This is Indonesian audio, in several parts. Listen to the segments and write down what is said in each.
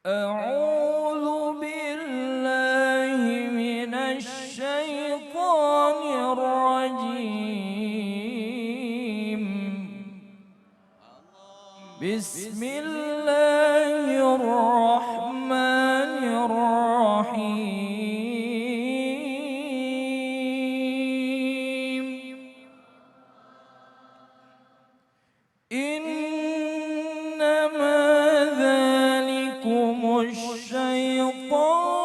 أعوذ بالله من الشيطان الرجيم. بسم الله الرحمن الرحيم. إنما ذلكم الشيطان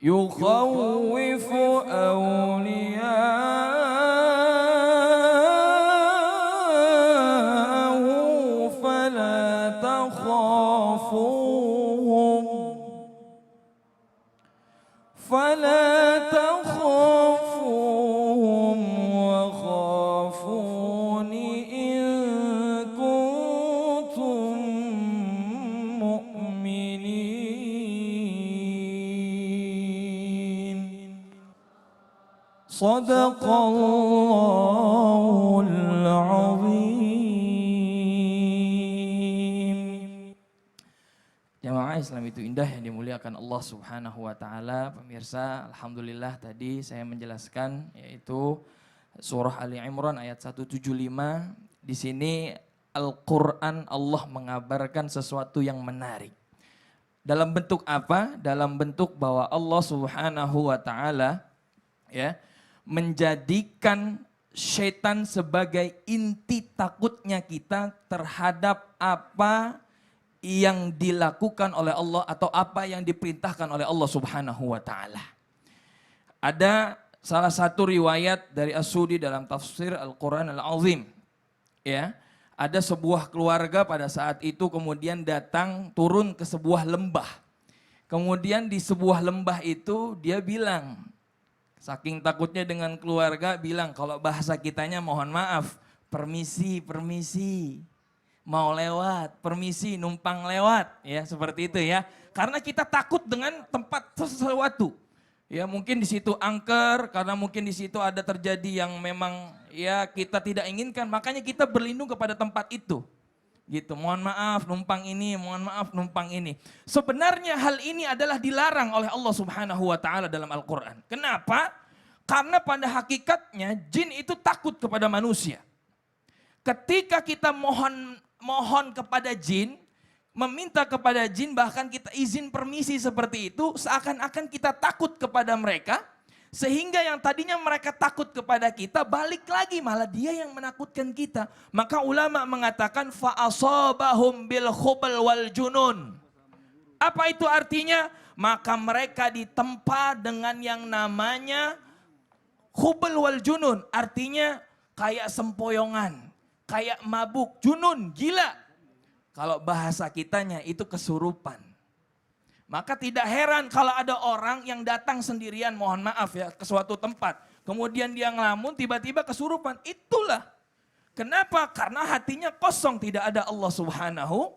يخوف أولياءه فلا تخافوهم وخافون إن كنتم مؤمنين. صدق الله العظيم. Jamaah Islam itu indah yang dimuliakan Allah Subhanahu wa taala. Pemirsa, alhamdulillah tadi saya menjelaskan yaitu surah Ali Imran ayat 175. Di sini Al-Qur'an Allah mengabarkan sesuatu yang menarik. Dalam bentuk apa? Dalam bentuk bahwa Allah Subhanahu wa taala ya menjadikan syaitan sebagai inti takutnya kita terhadap apa yang dilakukan oleh Allah atau apa yang diperintahkan oleh Allah Subhanahu wa taala. Ada salah satu riwayat dari As-Sudi dalam tafsir Al-Qur'an Al-Azim. Ya, ada sebuah keluarga pada saat itu kemudian datang turun ke sebuah lembah. Kemudian di sebuah lembah itu dia bilang, saking takutnya dengan keluarga, bilang kalau bahasa kitanya mohon maaf, permisi, permisi. Mau lewat, permisi, numpang lewat, ya seperti itu ya. Karena kita takut dengan tempat sesuatu. Ya mungkin di situ angker, karena mungkin di situ ada terjadi yang memang ya kita tidak inginkan, makanya kita berlindung kepada tempat itu. Gitu, mohon maaf numpang ini, mohon maaf numpang ini. Sebenarnya hal ini adalah dilarang oleh Allah Subhanahu wa taala dalam Al-Qur'an. Kenapa? Karena pada hakikatnya jin itu takut kepada manusia. Ketika kita mohon kepada jin, meminta kepada jin, bahkan kita izin permisi seperti itu, seakan-akan kita takut kepada mereka, sehingga yang tadinya mereka takut kepada kita, balik lagi malah dia yang menakutkan kita. Maka ulama mengatakan fa'asabahum bil khubal wal junun. Apa itu artinya? Maka mereka ditempa dengan yang namanya khubal wal junun, artinya kayak sempoyongan, kayak mabuk, junun, gila. Kalau bahasa kitanya itu kesurupan. Maka tidak heran kalau ada orang yang datang sendirian, mohon maaf ya, ke suatu tempat. Kemudian dia ngelamun, tiba-tiba kesurupan. Itulah. Kenapa? Karena hatinya kosong, tidak ada Allah Subhanahu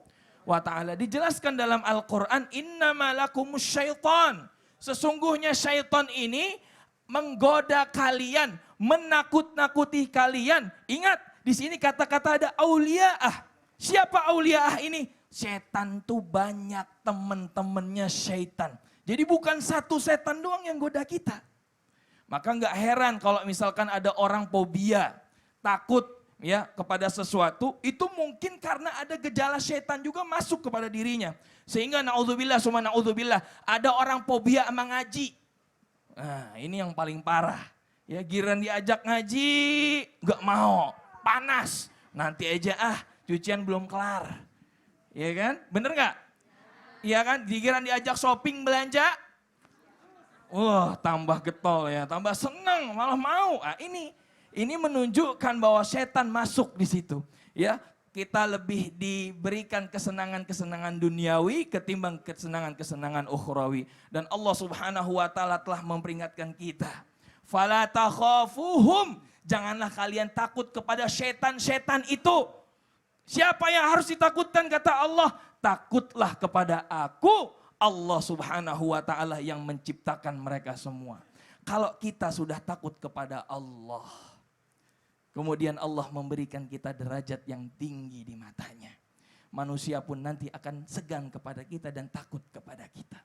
wa ta'ala. Dijelaskan dalam Al-Quran, innama lakumus syaitan. Sesungguhnya syaitan ini menggoda kalian, menakut-nakuti kalian. Ingat, di sini kata-kata ada aulia'ah. Siapa aulia'ah ini? Setan tuh banyak teman-temannya syaitan. Jadi bukan satu setan doang yang goda kita. Maka nggak heran kalau misalkan ada orang fobia, takut ya kepada sesuatu, itu mungkin karena ada gejala syaitan juga masuk kepada dirinya. Sehingga naudzubillah summa naudzubillah, ada orang fobia sama ngaji. Nah, ini yang paling parah. Ya giran diajak ngaji, nggak mau, panas. Nanti aja cucian belum kelar. Iya kan? Bener nggak? Iya kan? Giran diajak shopping belanja, wah tambah getol ya, tambah senang, malah mau. Ini menunjukkan bahwa setan masuk di situ. Ya, kita lebih diberikan kesenangan-kesenangan duniawi ketimbang kesenangan-kesenangan ukhrawi. Dan Allah Subhanahu wa taala telah memperingatkan kita. Fala takhafuhum, janganlah kalian takut kepada setan-setan itu. Siapa yang harus ditakutkan kata Allah? Takutlah kepada aku, Allah Subhanahu wa taala yang menciptakan mereka semua. Kalau kita sudah takut kepada Allah, kemudian Allah memberikan kita derajat yang tinggi di matanya. Manusia pun nanti akan segan kepada kita dan takut kepada kita.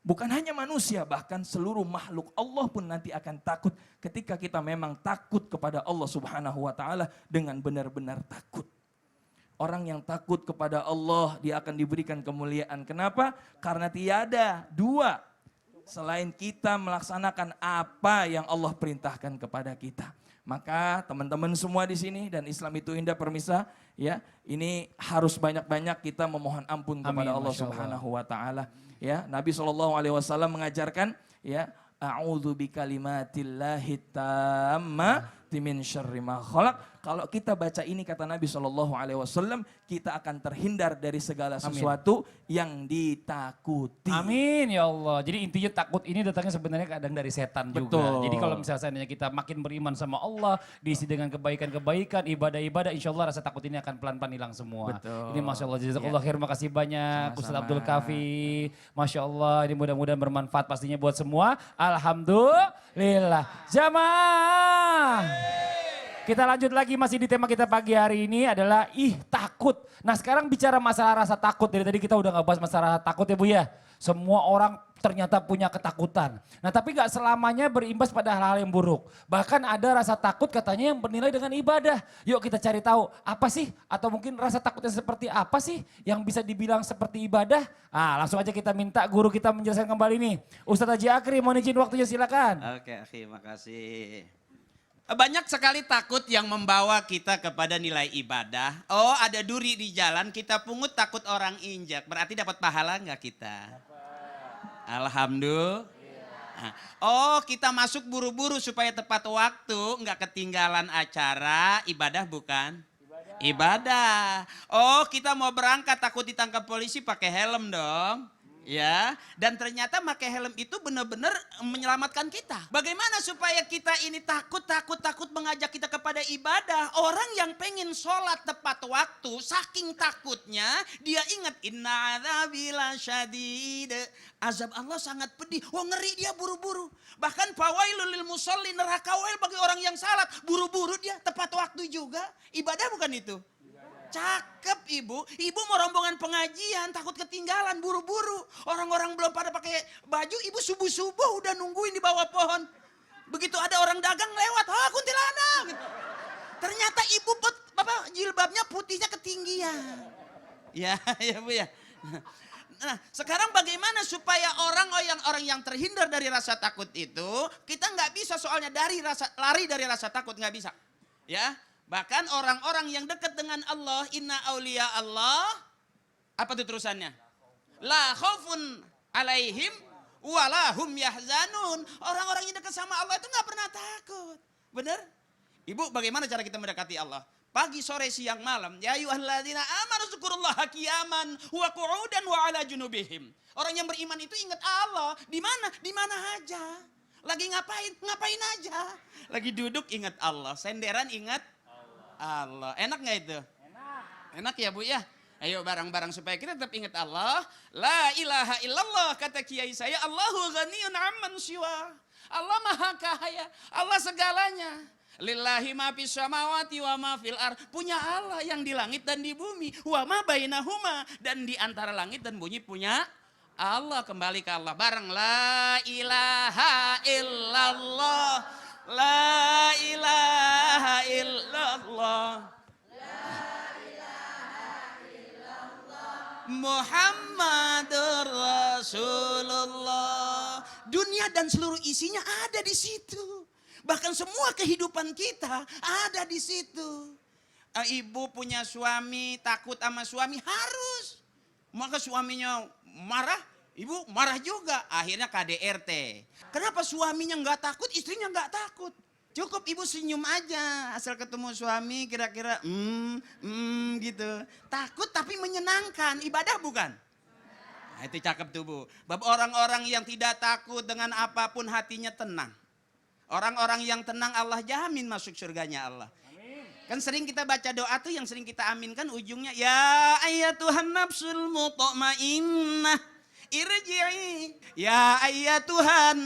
Bukan hanya manusia, bahkan seluruh makhluk Allah pun nanti akan takut ketika kita memang takut kepada Allah Subhanahu wa taala dengan benar-benar takut. Orang yang takut kepada Allah, dia akan diberikan kemuliaan. Kenapa? Karena tiada dua selain kita melaksanakan apa yang Allah perintahkan kepada kita. Maka teman-teman semua di sini dan Islam itu indah permisa, ya, ini harus banyak-banyak kita memohon ampun kepada Allah Subhanahu wa taala. Ya, Nabi SAW mengajarkan, ya, a'udzu bikalimatillahi tammati min syarri ma khalaq. Kalau kita baca ini kata Nabi SAW, kita akan terhindar dari segala sesuatu yang ditakuti. Amin ya Allah. Jadi intinya takut ini datangnya sebenarnya kadang dari setan juga. Jadi kalau misalnya seandainya kita makin beriman sama Allah, diisi dengan kebaikan-kebaikan, ibadah-ibadah, insya Allah rasa takut ini akan pelan-pelan hilang semua. Betul. Ini Masya Allah, jazakallah khair, makasih banyak Ustaz Abdul Kafi. Masya Allah, ini mudah-mudahan bermanfaat pastinya buat semua. Alhamdulillah. Jamaah. Kita lanjut lagi, masih di tema kita pagi hari ini adalah takut. Nah sekarang bicara masalah rasa takut, dari tadi kita udah ngebahas masalah rasa takut ya Bu ya. Semua orang ternyata punya ketakutan. Nah tapi gak selamanya berimbas pada hal-hal yang buruk. Bahkan ada rasa takut katanya yang bernilai dengan ibadah. Yuk kita cari tahu apa sih, atau mungkin rasa takutnya seperti apa sih yang bisa dibilang seperti ibadah. Langsung aja kita minta guru kita menjelaskan kembali nih. Ustadz Haji Akri, mohon izin waktunya silakan. Oke, Akhi, makasih. Banyak sekali takut yang membawa kita kepada nilai ibadah. Oh, ada duri di jalan, kita pungut takut orang injak. Berarti dapat pahala enggak kita? Alhamdulillah. Oh, kita masuk buru-buru supaya tepat waktu, enggak ketinggalan acara. Ibadah bukan? Ibadah. Oh, kita mau berangkat takut ditangkap polisi, pakai helm dong. Ya, dan ternyata pakai helm itu benar-benar menyelamatkan kita. Bagaimana supaya kita ini takut mengajak kita kepada ibadah? Orang yang pengen sholat tepat waktu, saking takutnya dia ingat inna adzabila syadid. Azab Allah sangat pedih. Wah, ngeri dia buru-buru. Bahkan fawailul lil musallin, neraka wail bagi orang yang salat. Buru-buru dia tepat waktu juga. Ibadah bukan itu? Cakep ibu mau rombongan pengajian takut ketinggalan buru-buru. Orang-orang belum pada pakai baju, ibu subuh-subuh udah nungguin di bawah pohon. Begitu ada orang dagang lewat, kuntilanak. Gitu. Ternyata ibu jilbabnya putihnya ketinggian. Ya Bu ya. Nah, sekarang bagaimana supaya orang yang terhindar dari rasa takut itu, kita nggak bisa soalnya lari dari rasa takut, nggak bisa. Ya. Bahkan orang-orang yang dekat dengan Allah, inna auliya Allah, apa itu terusannya? La khaufun alaihim walahum yahzanun. Orang-orang yang dekat sama Allah itu nggak pernah takut. Benar? Ibu, bagaimana cara kita mendekati Allah? Pagi, sore, siang, malam. Ya ayyuhalladzina amanu dzkurullaha qiyaman wa qu'udan wa ala junubihim. Orang yang beriman itu ingat Allah. Di mana? Di mana aja. Lagi ngapain? Ngapain aja. Lagi duduk ingat Allah. Senderan ingat Allah. Enak gak itu? Enak ya Bu ya? Ayo bareng-bareng supaya kita tetap ingat Allah. La ilaha illallah, kata kiai saya, Allahu ghaniyun amman siwa. Allah maha kaya, Allah segalanya. Lillahi ma fis samawati wa ma fil ard. Punya Allah yang di langit dan di bumi. Wa ma bainahuma, dan di antara langit dan bumi punya Allah. Kembali ke Allah bareng. La ilaha illallah. La ilaha illallah. La ilaha illallah. Muhammadur Rasulullah. Dunia dan seluruh isinya ada di situ. Bahkan semua kehidupan kita ada di situ. Ibu punya suami, takut sama suami, harus. Maka suaminya marah, ibu marah juga, akhirnya KDRT. Kenapa suaminya nggak takut, istrinya nggak takut? Cukup ibu senyum aja, asal ketemu suami kira-kira gitu. Takut tapi menyenangkan, ibadah bukan? Nah, itu cakep tuh Bu. Bab orang-orang yang tidak takut dengan apapun hatinya tenang. Orang-orang yang tenang Allah jamin masuk surganya Allah. Kan sering kita baca doa tuh yang sering kita aminkan ujungnya ya ayyatuhan nafsul mutmainnah irji'i ya ayyatuhan.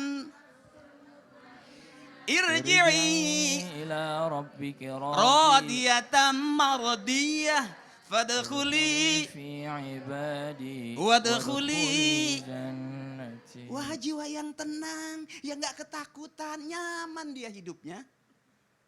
Irji'i ila rabbiki radiyatan mardiyah fadkhuli fi ibadi wadkhuli jannati. Wah, jiwa yang tenang, yang gak ketakutan, nyaman dia hidupnya.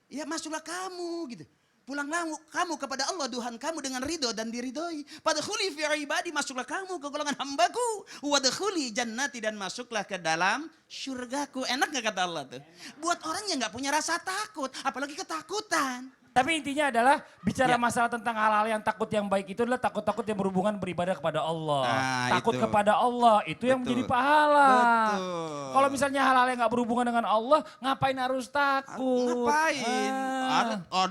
Ya masuklah kamu gitu. Pulanglah kamu kepada Allah Tuhan kamu dengan ridho dan diridhoi. Fadkhuli fi ibadi, masuklah kamu ke golongan hambaku. Wadkhuli jannati, dan masuklah ke dalam syurgaku. Enak gak kata Allah tuh? Buat orang yang gak punya rasa takut, apalagi ketakutan. Tapi intinya adalah bicara Ya. masalah tentang hal-hal yang takut yang baik itu adalah takut-takut yang berhubungan beribadah kepada Allah. Nah, takut itu. kepada Allah itu yang Betul. menjadi pahala. Betul. Kalau misalnya hal-hal yang gak berhubungan dengan Allah, ngapain harus takut? Ngapain?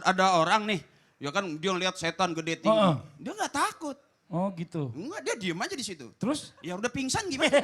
Ada orang nih, ya kan dia lihat setan gede tinggi. Dia gak takut. Oh gitu. Enggak, dia diem aja di situ. Terus? Ya udah pingsan gimana?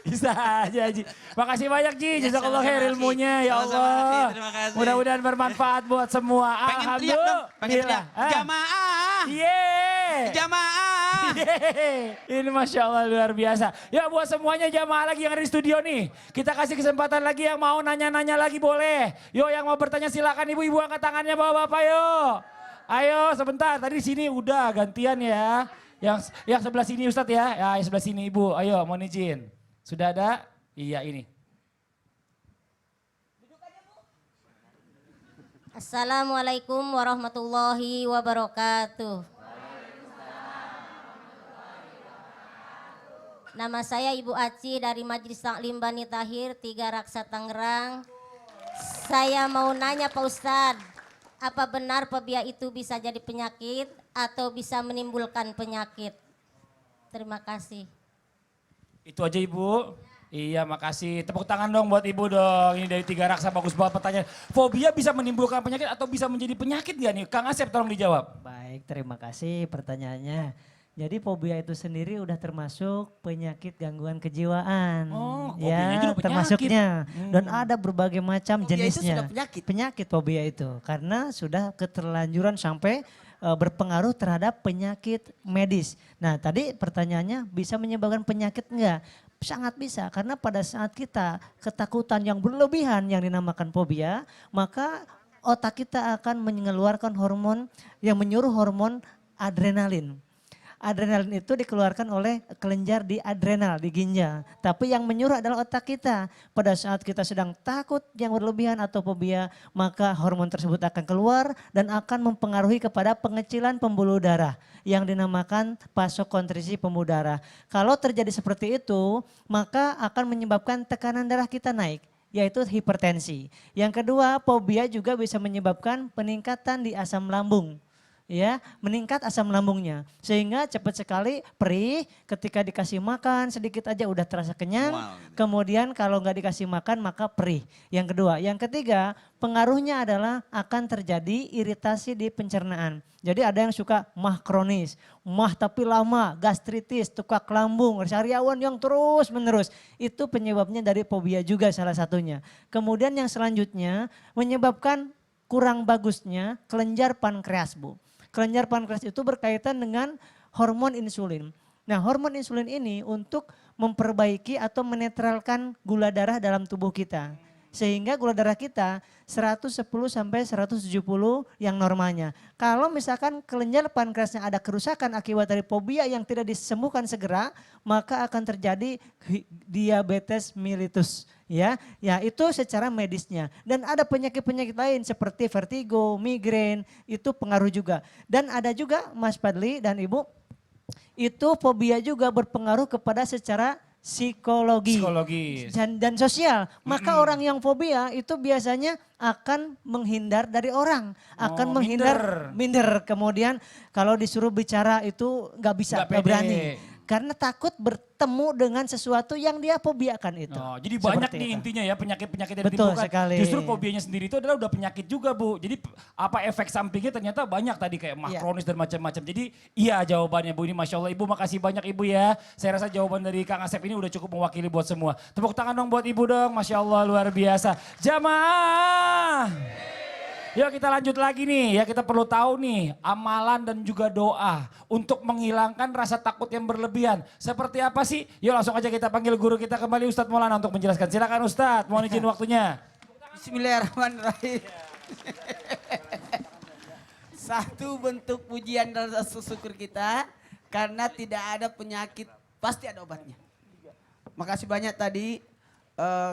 Bisa aja Ji. Makasih banyak Ji, Ya, jazakallah sama-sama, khair Ki. ilmunya ya Sama-sama, Allah. Ki. Terima kasih. Mudah-mudahan bermanfaat buat semua. Pengen teriak dong, pengen teriak. Jamaah, Yeay. jamaah. Yeay. Ini Masya Allah luar biasa. Ya buat semuanya jamaah lagi yang ada di studio nih. Kita kasih kesempatan lagi yang mau nanya-nanya lagi boleh. Yo yang mau bertanya silakan ibu-ibu angkat tangannya bapak-bapak yuk. Ayo sebentar, tadi di sini udah gantian ya. Yang sebelah sini Ustadz ya, yang sebelah sini Ibu. Ayo mohon izin. Sudah ada? Iya ini. Assalamualaikum warahmatullahi wabarakatuh. Nama saya Ibu Aci dari Majelis Taklim Bani Tahir, Tiga Raksa Tangerang. Saya mau nanya Pak Ustadz. Apa benar fobia itu bisa jadi penyakit atau bisa menimbulkan penyakit? Terima kasih. Itu aja Ibu. Iya makasih. Tepuk tangan dong buat Ibu dong. Ini dari Tiga Raksa bagus banget pertanyaan. Fobia bisa menimbulkan penyakit atau bisa menjadi penyakit gak nih? Kang Asep tolong dijawab. Baik, terima kasih pertanyaannya. Jadi fobia itu sendiri udah termasuk penyakit gangguan kejiwaan. Oh, fobianya juga penyakit. Termasuknya. Dan ada berbagai macam Fobia itu jenisnya. sudah penyakit? Penyakit fobia itu. Karena sudah keterlanjuran sampai berpengaruh terhadap penyakit medis. Nah tadi pertanyaannya bisa menyebabkan penyakit enggak? Sangat bisa, karena pada saat kita ketakutan yang berlebihan yang dinamakan fobia, maka otak kita akan mengeluarkan hormon yang menyuruh hormon adrenalin. Adrenalin itu dikeluarkan oleh kelenjar di adrenal, di ginjal. Tapi yang menyuruh adalah otak kita. Pada saat kita sedang takut yang berlebihan atau fobia, maka hormon tersebut akan keluar dan akan mempengaruhi kepada pengecilan pembuluh darah yang dinamakan vasokonstriksi pembuluh darah. Kalau terjadi seperti itu, maka akan menyebabkan tekanan darah kita naik, yaitu hipertensi. Yang kedua, fobia juga bisa menyebabkan peningkatan di asam lambung. Ya, meningkat asam lambungnya sehingga cepat sekali perih, ketika dikasih makan sedikit aja udah terasa kenyang. Wow. Kemudian kalau nggak dikasih makan maka perih. Yang kedua, yang ketiga pengaruhnya adalah akan terjadi iritasi di pencernaan. Jadi ada yang suka mah kronis, mah tapi lama, gastritis, tukak lambung, sariawan yang terus menerus. Itu penyebabnya dari fobia juga salah satunya. Kemudian yang selanjutnya menyebabkan kurang bagusnya kelenjar pankreas, Bu. Kelenjar pankreas itu berkaitan dengan hormon insulin. Nah, hormon insulin ini untuk memperbaiki atau menetralkan gula darah dalam tubuh kita. Sehingga gula darah kita 110 sampai 170 yang normalnya. Kalau misalkan kelenjar pankreasnya ada kerusakan akibat dari fobia yang tidak disembuhkan segera, maka akan terjadi diabetes mellitus. Ya itu secara medisnya. Dan ada penyakit-penyakit lain seperti vertigo, migrain, itu pengaruh juga. Dan ada juga Mas Fadli dan Ibu, itu fobia juga berpengaruh kepada secara psikologis dan sosial. Maka orang yang fobia itu biasanya akan menghindar dari orang, akan minder. Kemudian kalau disuruh bicara itu nggak bisa, nggak berani. Karena takut bertemu dengan sesuatu yang dia fobiakan itu. Oh, jadi banyak nih intinya ya penyakit-penyakit yang ditimbulkan. Sekali. Justru fobianya sendiri itu adalah udah penyakit juga Bu. Jadi apa efek sampingnya ternyata banyak tadi kayak mah kronis dan macam-macam. Jadi iya jawabannya Bu, ini Masya Allah Ibu, makasih banyak Ibu ya. Saya rasa jawaban dari Kang Asep ini udah cukup mewakili buat semua. Tepuk tangan dong buat Ibu dong, Masya Allah luar biasa. Jamaah. Yuk kita lanjut lagi nih ya, kita perlu tahu nih amalan dan juga doa untuk menghilangkan rasa takut yang berlebihan. Seperti apa sih? Yuk langsung aja kita panggil guru kita kembali Ustadz Maulana untuk menjelaskan. Silakan Ustadz, mohon izin waktunya. Bismillahirrahmanirrahim. Satu bentuk pujian dan rasa syukur kita karena tidak ada penyakit pasti ada obatnya. Makasih banyak tadi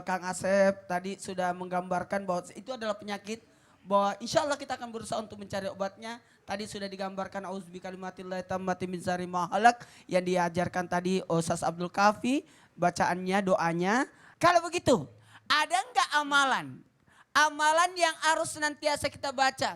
Kang Asep tadi sudah menggambarkan bahwa itu adalah penyakit, bahwa insya Allah kita akan berusaha untuk mencari obatnya. Tadi sudah digambarkan auzubikallimatillahi tammati min syarri ma khalaq yang diajarkan tadi Ustaz Abdul Kafi, bacaannya, doanya. Kalau begitu, ada enggak amalan? Amalan yang harus senantiasa kita baca.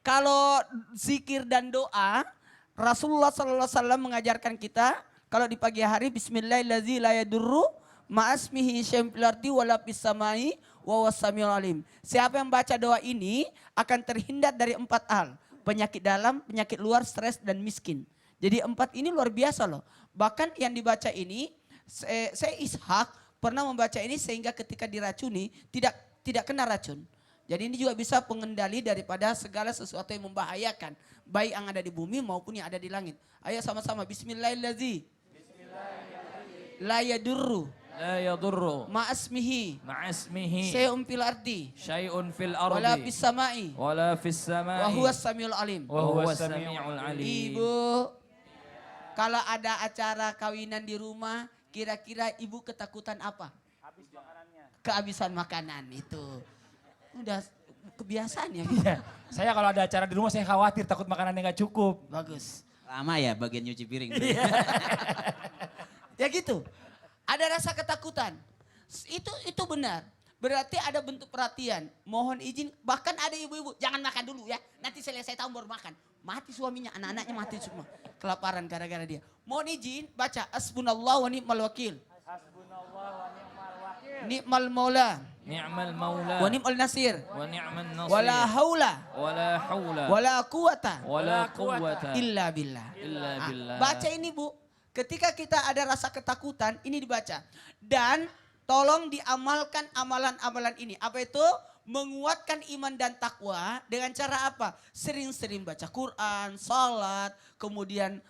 Kalau zikir dan doa, Rasulullah SAW mengajarkan kita, kalau di pagi hari bismillahirrahmanirrahim la yadurru ma'asmihi syai'un fil ardi wala fis samai wa huwas samiul alim. Siapa yang baca doa ini akan terhindar dari 4 hal. Penyakit dalam, penyakit luar, stres dan miskin. Jadi 4 ini luar biasa loh. Bahkan yang dibaca ini, saya Ishak pernah membaca ini sehingga ketika diracuni tidak kena racun. Jadi ini juga bisa pengendali daripada segala sesuatu yang membahayakan. Baik yang ada di bumi maupun yang ada di langit. Ayo sama-sama. Bismillahirrahmanirrahim. La yadurru. La yadurru. Ma'asmihi. Ma'asmihi. Syai'un fil ardi. Syai'un fil ardi. Wala fis samai. Wala fis samai. Wa huwas samiul alim. Wa huwas samiul alim. Ibu, kalau ada acara kawinan di rumah, kira-kira ibu ketakutan apa? Kehabisan makanan itu. Udah kebiasaan ya. Iya. Saya kalau ada acara di rumah saya khawatir takut makanannya nggak cukup. Bagus. Lama ya bagian nyuci piring. Ya gitu. Ada rasa ketakutan. Itu benar. Berarti ada bentuk perhatian. Mohon izin, bahkan ada ibu-ibu, jangan makan dulu ya. Nanti selesai tahun baru makan. Mati suaminya, anak-anaknya mati semua. Kelaparan gara-gara dia. Mohon izin, baca hasbunallah wa ni'mal wakil. Ni'mal maula. Ni'mal maula. Wa ni'mal nasir. Wa ni'man nasir. Wala haula. Wala haula. Wala quwata. Wala quwwata. Illa billah. Illa billah. Baca ini Bu. Ketika kita ada rasa ketakutan, ini dibaca. Dan tolong diamalkan amalan-amalan ini. Apa itu? Menguatkan iman dan takwa dengan cara apa? Sering-sering baca Quran, salat, kemudian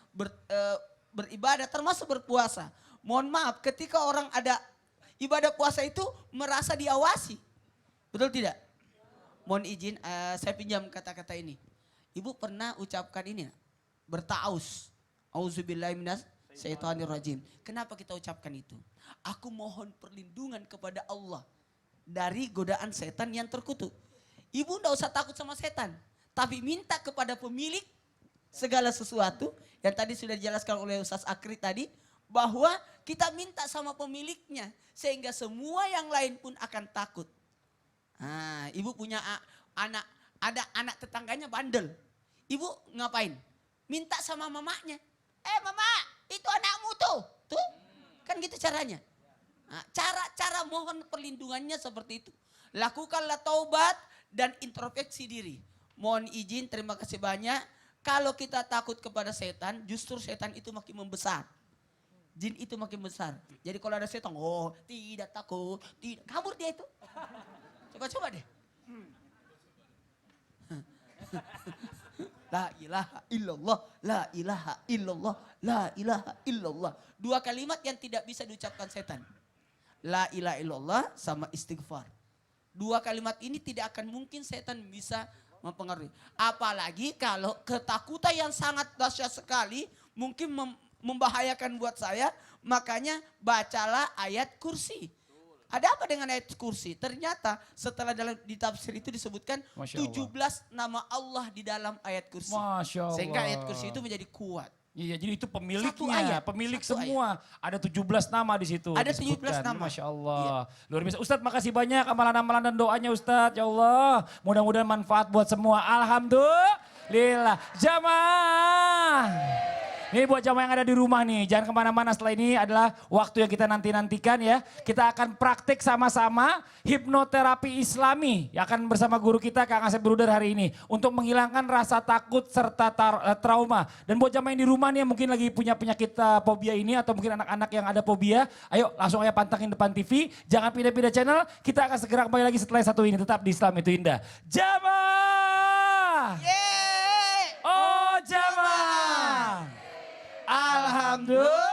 beribadah, termasuk berpuasa. Mohon maaf, ketika orang ada ibadah puasa itu merasa diawasi. Betul tidak? Mohon izin, saya pinjam kata-kata ini. Ibu pernah ucapkan ini, bertaus. Auzubillahi syaitanirrajim. Kenapa kita ucapkan itu? Aku mohon perlindungan kepada Allah dari godaan setan yang terkutuk. Ibu enggak usah takut sama setan, tapi minta kepada pemilik segala sesuatu yang tadi sudah dijelaskan oleh Ustaz Akri tadi, bahwa kita minta sama pemiliknya sehingga semua yang lain pun akan takut. Nah, ibu punya anak, ada anak tetangganya bandel. Ibu ngapain? Minta sama mamanya. Mama, itu anakmu tuh. Tuh, kan gitu caranya. Nah, cara mohon perlindungannya seperti itu. Lakukanlah taubat dan introspeksi diri. Mohon izin, terima kasih banyak. Kalau kita takut kepada setan, justru setan itu makin membesar. Jin itu makin besar. Jadi kalau ada setan, oh tidak takut, tidak. Kabur dia itu. Coba deh. La ilaha illallah, la ilaha illallah, la ilaha illallah. 2 kalimat yang tidak bisa diucapkan setan. La ilaha illallah sama istighfar. 2 kalimat ini tidak akan mungkin setan bisa mempengaruhi. Apalagi kalau ketakutan yang sangat dahsyat sekali mungkin membahayakan buat saya. Makanya bacalah ayat kursi. Ada apa dengan ayat kursi? Ternyata setelah di tafsir itu disebutkan 17 nama Allah di dalam ayat kursi. Masya Allah. Sehingga ayat kursi itu menjadi kuat. Iya, jadi itu pemiliknya, Satu ayat, pemilik satu semua. Ada 17 nama di situ. Ada disebutkan. 17 nama. Masya Allah. Luar biasa. Ustadz, makasih banyak amalan-amalan dan doanya Ustadz. Ya Allah, mudah-mudahan manfaat buat semua. Alhamdulillah. Jamaah. Ini buat jamaah yang ada di rumah nih, jangan kemana-mana, setelah ini adalah waktu yang kita nanti-nantikan ya. Kita akan praktik sama-sama hipnoterapi islami yang akan bersama guru kita Kang Asep Bruder hari ini. Untuk menghilangkan rasa takut serta trauma. Dan buat jamaah yang di rumah nih yang mungkin lagi punya penyakit fobia ini atau mungkin anak-anak yang ada fobia. Ayo langsung aja pantengin depan TV, jangan pindah-pindah channel. Kita akan segera kembali lagi setelah satu ini, tetap di Islam itu Indah. Jamaah! Yeay! Oh jamaah! Alhamdulillah.